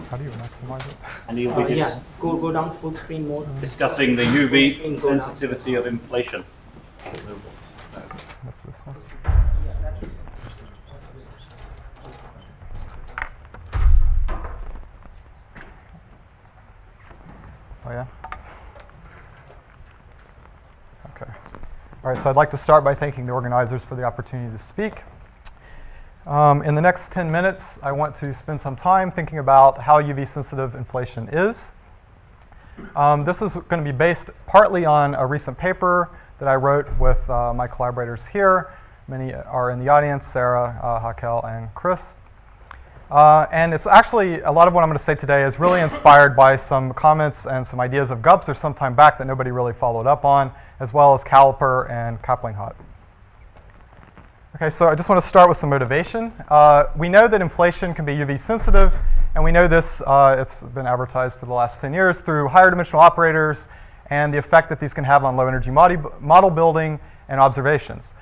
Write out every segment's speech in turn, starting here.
How do you maximize it? And you'll be yeah, go down full screen mode. discussing the UV sensitivity of inflation. What's this one? Oh, yeah? Okay. All right, so I'd like to start by thanking the organizers for the opportunity to speak. In the next 10 minutes, I want to spend some time thinking about how UV-sensitive inflation is. This is going to be based partly on a recent paper that I wrote with my collaborators here. Many are in the audience, Sarah, Hakel, and Chris. And it's actually, a lot of what I'm going to say today is really inspired by some comments and some ideas of Gupser some time back that nobody really followed up on, as well as Caliper and Kaplinghott. Okay, so I just want to start with some motivation. We know that inflation can be UV sensitive, and we know this, it's been advertised for the last 10 years through higher dimensional operators and the effect that these can have on low energy model building and observations.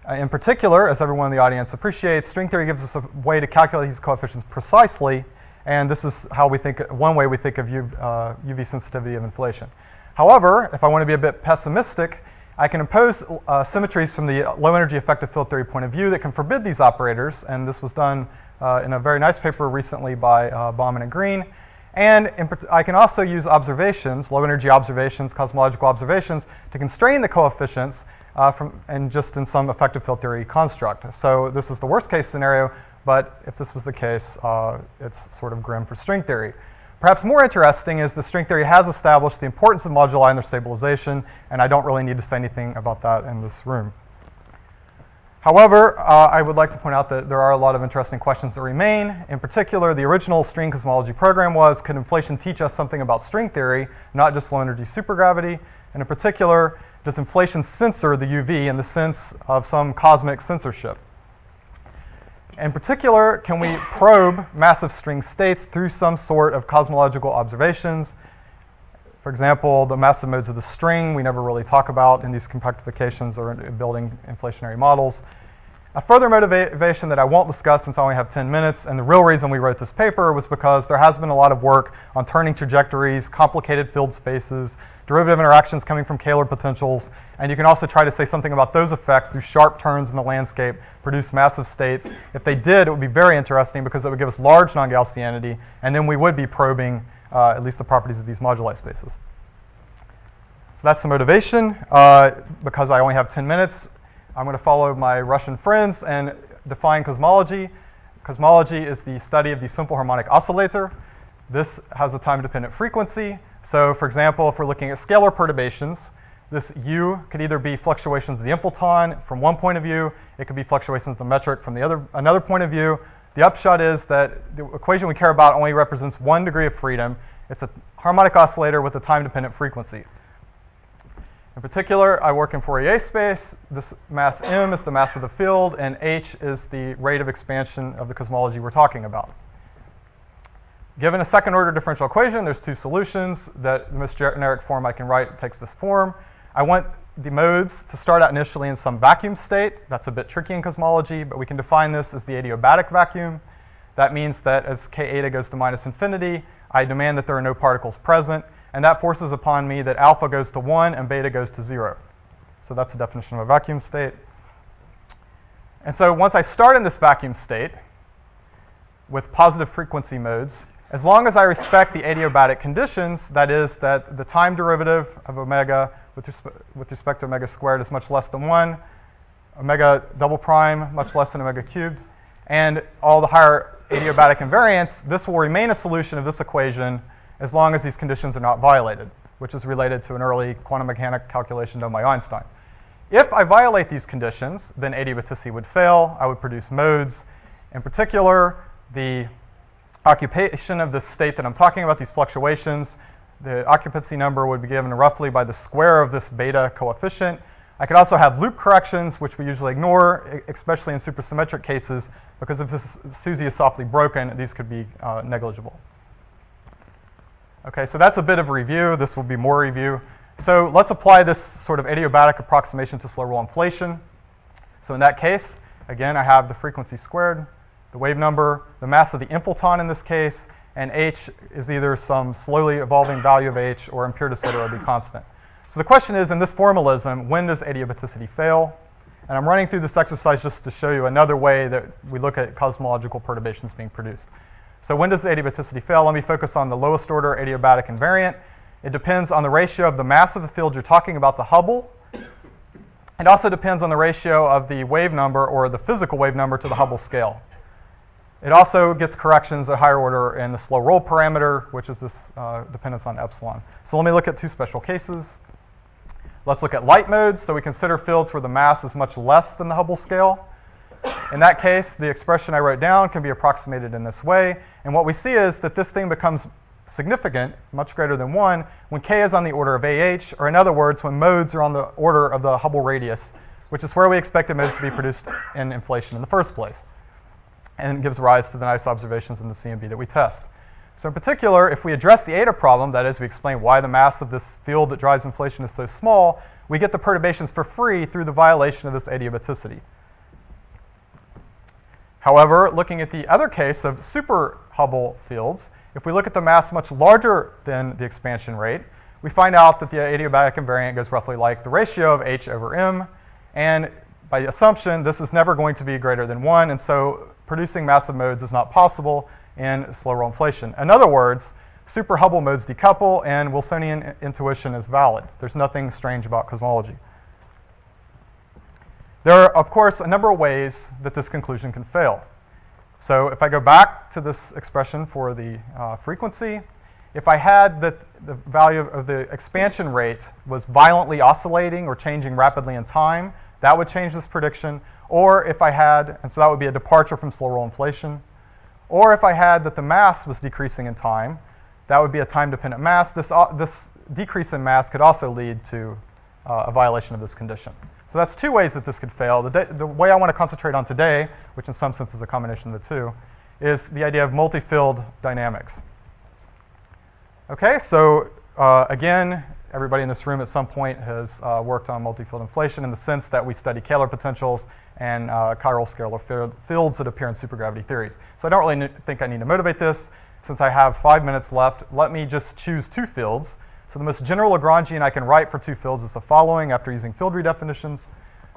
In particular, as everyone in the audience appreciates, string theory gives us a way to calculate these coefficients precisely, and this is how we think, one way we think of UV sensitivity of inflation. However, if I want to be a bit pessimistic, I can impose symmetries from the low energy effective field theory point of view that can forbid these operators, and this was done in a very nice paper recently by Bauman and Green. And I can also use observations, low energy observations, cosmological observations, to constrain the coefficients and just in some effective field theory construct. So this is the worst case scenario, but if this was the case, it's sort of grim for string theory. Perhaps more interesting is the string theory has established the importance of moduli and their stabilization, and I don't really need to say anything about that in this room. However, I would like to point out that there are a lot of interesting questions that remain. In particular, the original string cosmology program was, could inflation teach us something about string theory, not just low energy supergravity? And in particular, does inflation censor the UV in the sense of some cosmic censorship? In particular, can we probe massive string states through some sort of cosmological observations? For example, the massive modes of the string we never really talk about in these compactifications or in building inflationary models. A further motivation that I won't discuss since I only have 10 minutes, and the real reason we wrote this paper was because there has been a lot of work on turning trajectories, complicated field spaces, derivative interactions coming from Kähler potentials, and you can also try to say something about those effects through sharp turns in the landscape, produce massive states. If they did, it would be very interesting because it would give us large non-Gaussianity, and then we would be probing at least the properties of these moduli spaces. So that's the motivation. Because I only have 10 minutes, I'm going to follow my Russian friends and define cosmology. Cosmology is the study of the simple harmonic oscillator. This has a time-dependent frequency. So for example, if we're looking at scalar perturbations, this U could either be fluctuations of the inflaton from one point of view, it could be fluctuations of the metric from another point of view. The upshot is that the equation we care about only represents one degree of freedom. It's a harmonic oscillator with a time-dependent frequency. In particular, I work in Fourier space. This mass m is the mass of the field, and h is the rate of expansion of the cosmology we're talking about. Given a second-order differential equation, there's two solutions. That the most generic form I can write takes this form. I want the modes to start out initially in some vacuum state. That's a bit tricky in cosmology, but we can define this as the adiabatic vacuum. That means that as k eta goes to minus infinity, I demand that there are no particles present, and that forces upon me that alpha goes to 1 and beta goes to 0. So that's the definition of a vacuum state. And so once I start in this vacuum state with positive frequency modes, as long as I respect the adiabatic conditions, that is that the time derivative of omega with respect to omega squared is much less than 1, omega double prime much less than omega cubed, and all the higher adiabatic invariants, this will remain a solution of this equation as long as these conditions are not violated, which is related to an early quantum mechanic calculation done by Einstein. If I violate these conditions, then adiabaticity would fail. I would produce modes. In particular, the occupation of this state that I'm talking about, these fluctuations, the occupancy number would be given roughly by the square of this beta coefficient. I could also have loop corrections, which we usually ignore, especially in supersymmetric cases, because if this SUSY is softly broken, these could be negligible. Okay, so that's a bit of a review. This will be more review. So let's apply this sort of adiabatic approximation to slow roll inflation. So in that case, again, I have the frequency squared, the wave number, the mass of the inflaton in this case, and h is either some slowly evolving value of h or impure de Sitter or be constant. So the question is, in this formalism, when does adiabaticity fail? And I'm running through this exercise just to show you another way that we look at cosmological perturbations being produced. So when does the adiabaticity fail? Let me focus on the lowest order adiabatic invariant. It depends on the ratio of the mass of the field you're talking about to Hubble. It also depends on the ratio of the wave number or the physical wave number to the Hubble scale. It also gets corrections at higher order in the slow roll parameter, which is this dependence on epsilon. So let me look at two special cases. Let's look at light modes. So we consider fields where the mass is much less than the Hubble scale. In that case, the expression I wrote down can be approximated in this way. And what we see is that this thing becomes significant, much greater than 1, when k is on the order of AH, or in other words, when modes are on the order of the Hubble radius, which is where we expected modes to be produced in inflation in the first place. And it gives rise to the nice observations in the CMB that we test. So in particular, if we address the eta problem, that is, we explain why the mass of this field that drives inflation is so small, we get the perturbations for free through the violation of this adiabaticity. However, looking at the other case of super Hubble fields, if we look at the mass much larger than the expansion rate, we find out that the adiabatic invariant goes roughly like the ratio of h over m, and by assumption, this is never going to be greater than 1, and so producing massive modes is not possible in slow roll inflation. In other words, super Hubble modes decouple, and Wilsonian intuition is valid. There's nothing strange about cosmology. There are, of course, a number of ways that this conclusion can fail. So if I go back to this expression for the frequency, if I had the value of the expansion rate was violently oscillating or changing rapidly in time, that would change this prediction. Or if I had, and so that would be a departure from slow roll inflation. Or if I had that the mass was decreasing in time, that would be a time-dependent mass. This decrease in mass could also lead to a violation of this condition. So that's two ways that this could fail. The way I want to concentrate on today, which in some sense is a combination of the two, is the idea of multi-field dynamics. Okay, so again, everybody in this room at some point has worked on multi-field inflation in the sense that we study Kähler potentials and chiral scalar fields that appear in supergravity theories. So I don't really think I need to motivate this. Since I have 5 minutes left, let me just choose two fields. So the most general Lagrangian I can write for two fields is the following after using field redefinitions.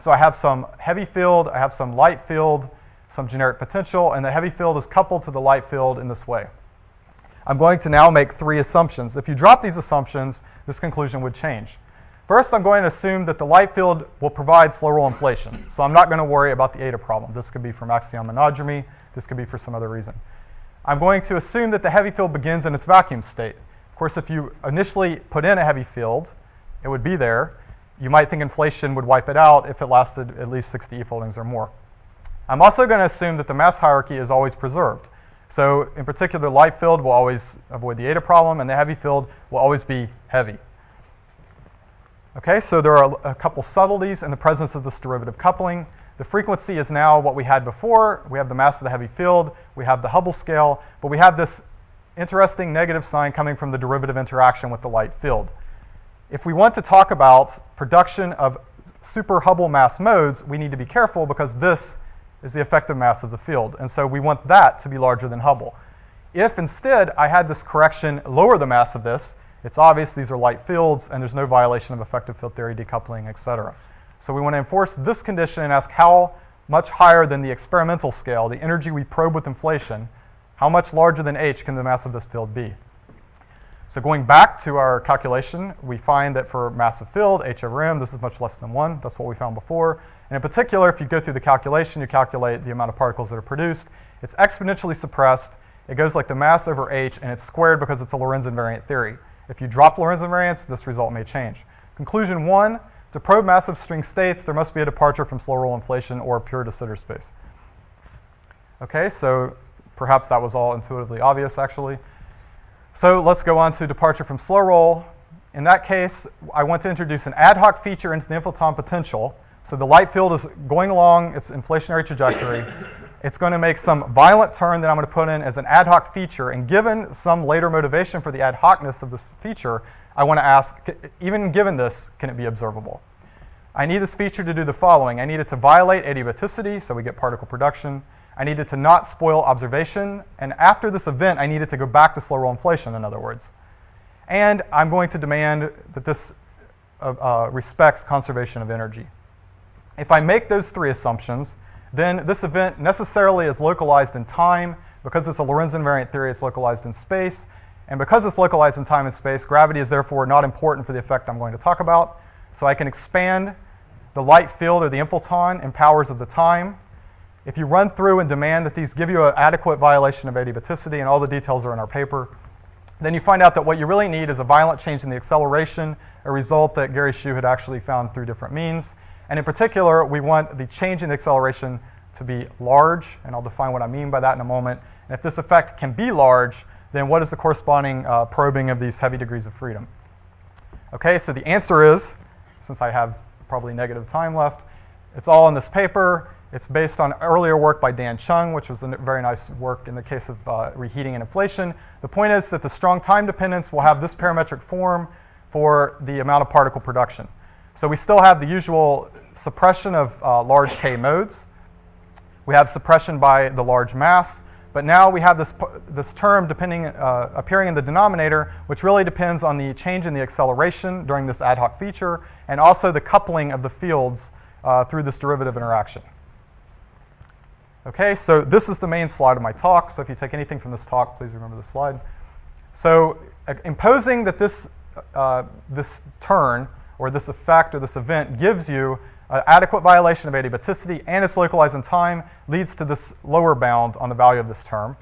So I have some heavy field, I have some light field, some generic potential, and the heavy field is coupled to the light field in this way. I'm going to now make three assumptions. If you drop these assumptions, this conclusion would change. First, I'm going to assume that the light field will provide slow roll inflation. So I'm not going to worry about the eta problem. This could be from axion monodromy. This could be for some other reason. I'm going to assume that the heavy field begins in its vacuum state. Of course, if you initially put in a heavy field, it would be there. You might think inflation would wipe it out if it lasted at least 60 e-foldings or more. I'm also going to assume that the mass hierarchy is always preserved. So in particular, the light field will always avoid the eta problem, and the heavy field will always be heavy. Okay, so there are a couple subtleties in the presence of this derivative coupling. The frequency is now what we had before. We have the mass of the heavy field, we have the Hubble scale, but we have this interesting negative sign coming from the derivative interaction with the light field. If we want to talk about production of super Hubble mass modes, we need to be careful because this is the effective mass of the field, and so we want that to be larger than Hubble. If instead I had this correction lower the mass of this, it's obvious these are light fields and there's no violation of effective field theory, decoupling, etc. So we want to enforce this condition and ask how much higher than the experimental scale, the energy we probe with inflation, how much larger than h can the mass of this field be? So going back to our calculation, we find that for massive field, h over m, this is much less than 1. That's what we found before. And in particular, if you go through the calculation, you calculate the amount of particles that are produced. It's exponentially suppressed. It goes like the mass over h, and it's squared because it's a Lorentz invariant theory. If you drop Lorentz invariance, this result may change. Conclusion 1, to probe massive string states, there must be a departure from slow roll inflation or pure de Sitter space. Okay, so perhaps that was all intuitively obvious, actually. So let's go on to departure from slow roll. In that case, I want to introduce an ad hoc feature into the inflaton potential. So the light field is going along its inflationary trajectory. It's going to make some violent turn that I'm going to put in as an ad hoc feature. And given some later motivation for the ad hocness of this feature, I want to ask, even given this, can it be observable? I need this feature to do the following. I need it to violate adiabaticity, so we get particle production. I needed to not spoil observation, and after this event, I needed to go back to slow roll inflation, in other words. And I'm going to demand that this respects conservation of energy. If I make those three assumptions, then this event necessarily is localized in time. Because it's a Lorentz invariant theory, it's localized in space. And because it's localized in time and space, gravity is therefore not important for the effect I'm going to talk about. So I can expand the light field or the infiltron in powers of the time. If you run through and demand that these give you an adequate violation of adiabaticity, and all the details are in our paper, then you find out that what you really need is a violent change in the acceleration, a result that Gary Hsu had actually found through different means. And in particular, we want the change in the acceleration to be large, and I'll define what I mean by that in a moment. And if this effect can be large, then what is the corresponding probing of these heavy degrees of freedom? Okay, so the answer is, since I have probably negative time left, it's all in this paper. It's based on earlier work by Dan Chung, which was a very nice work in the case of reheating and inflation. The point is that the strong time dependence will have this parametric form for the amount of particle production. So we still have the usual suppression of large K modes. We have suppression by the large mass. But now we have this term appearing in the denominator, which really depends on the change in the acceleration during this ad hoc feature, and also the coupling of the fields through this derivative interaction. Okay, so this is the main slide of my talk. So if you take anything from this talk, please remember this slide. So imposing that this turn, or this effect, or this event gives you adequate violation of adiabaticity and it's localized in time, leads to this lower bound on the value of this term.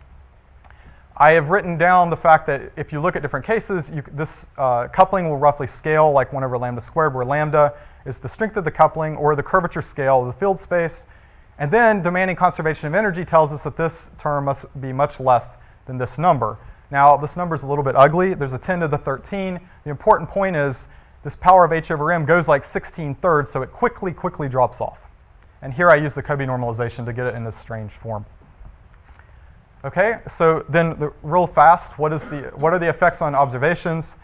I have written down the fact that if you look at different cases, this coupling will roughly scale like 1 over lambda squared, where lambda is the strength of the coupling or the curvature scale of the field space. And then demanding conservation of energy tells us that this term must be much less than this number. Now, this number is a little bit ugly. There's a 10 to the 13. The important point is this power of h over m goes like 16/3, so it quickly drops off. And here I use the Kobe normalization to get it in this strange form. Okay, so then real fast, what are the effects on observations?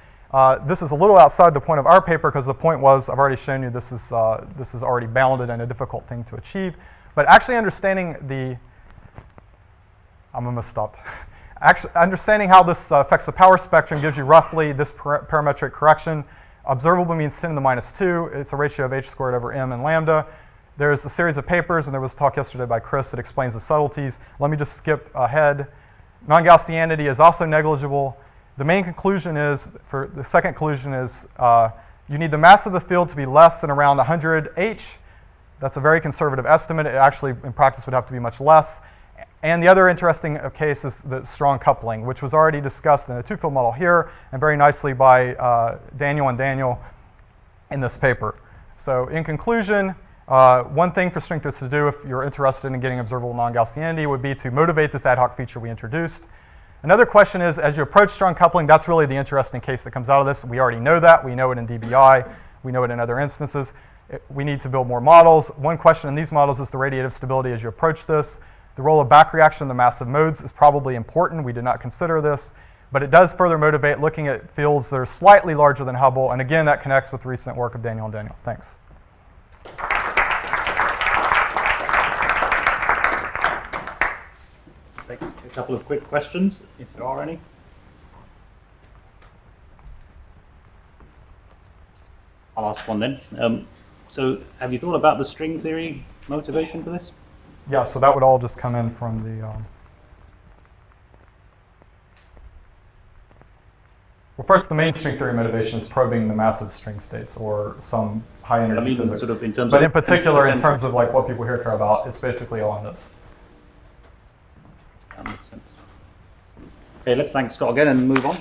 This is a little outside the point of our paper because the point was, I've already shown you this is already bounded and a difficult thing to achieve. But actually understanding I'm almost stopped. Actually, understanding how this affects the power spectrum gives you roughly this parametric correction. Observable means 10 to the minus 2. It's a ratio of h squared over m and lambda. There's a series of papers, and there was a talk yesterday by Chris that explains the subtleties. Let me just skip ahead. Non-Gaussianity is also negligible. The main conclusion is, for the second conclusion is, you need the mass of the field to be less than around 100 h. That's a very conservative estimate. It actually, in practice, would have to be much less. And the other interesting case is the strong coupling, which was already discussed in a two-field model here, and very nicely by Daniel and Daniel in this paper. So in conclusion, one thing for strengthers to do if you're interested in getting observable non-Gaussianity would be to motivate this ad hoc feature we introduced. Another question is, as you approach strong coupling, that's really the interesting case that comes out of this. We already know that. We know it in DBI. We know it in other instances. We need to build more models. One question in these models is the radiative stability as you approach this. The role of back reaction in the massive modes is probably important. We did not consider this, but it does further motivate looking at fields that are slightly larger than Hubble, and again, that connects with recent work of Daniel and Daniel. Thanks. Take a couple of quick questions, if there are any. I'll ask one then. So have you thought about the string theory motivation for this? Yeah, so that would all just come in from the... Well, first, the main string theory motivation is probing the massive string states or some high energy physics. Sort of in terms but in particular, in terms of like what people here care about, it's basically all on this. That makes sense. Okay, let's thank Scott again and move on.